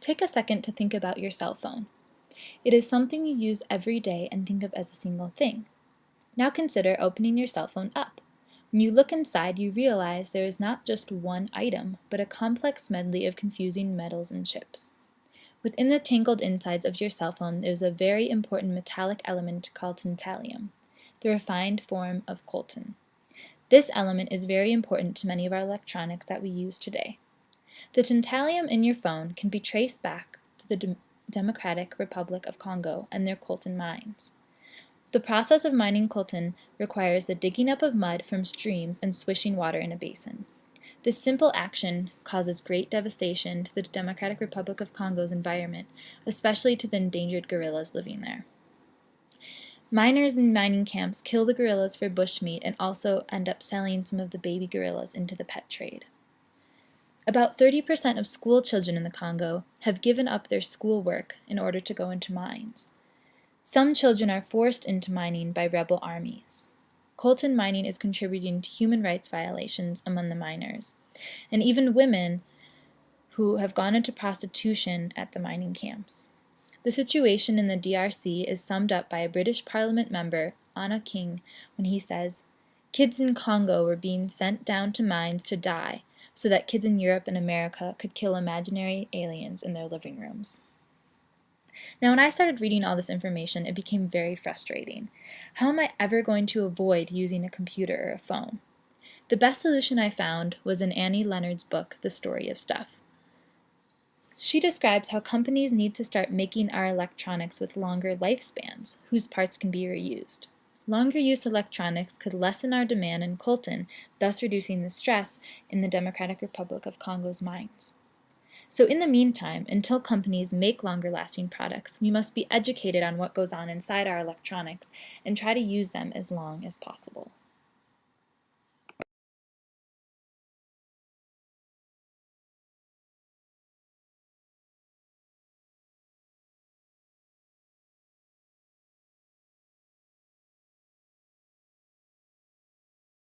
Take a second to think about your cell phone. It is something you use every day and think of as a single thing. Now consider opening your cell phone up. When you look inside, you realize there is not just one item, but a complex medley of confusing metals and chips. Within the tangled insides of your cell phone, there is a very important metallic element called tantalum, the refined form of coltan. This element is very important to many of our electronics that we use today. The tantalum in your phone can be traced back to the Democratic Republic of Congo and their coltan mines. The process of mining coltan requires the digging up of mud from streams and swishing water in a basin. This simple action causes great devastation to the Democratic Republic of Congo's environment, especially to the endangered gorillas living there. Miners in mining camps kill the gorillas for bushmeat and also end up selling some of the baby gorillas into the pet trade. About 30% of school children in the Congo have given up their schoolwork in order to go into mines. Some children are forced into mining by rebel armies. Coltan mining is contributing to human rights violations among the miners, and even women who have gone into prostitution at the mining camps. The situation in the DRC is summed up by a British Parliament member, Anna King, when he says, "Kids in Congo were being sent down to mines to die so that kids in Europe and America could kill imaginary aliens in their living rooms." Now, when I started reading all this information, it became very frustrating. How am I ever going to avoid using a computer or a phone? The best solution I found was in Annie Leonard's book, The Story of Stuff. She describes how companies need to start making our electronics with longer lifespans, whose parts can be reused. Longer use electronics could lessen our demand in coltan, thus reducing the stress in the Democratic Republic of Congo's mines. So in the meantime, until companies make longer-lasting products, we must be educated on what goes on inside our electronics and try to use them as long as possible.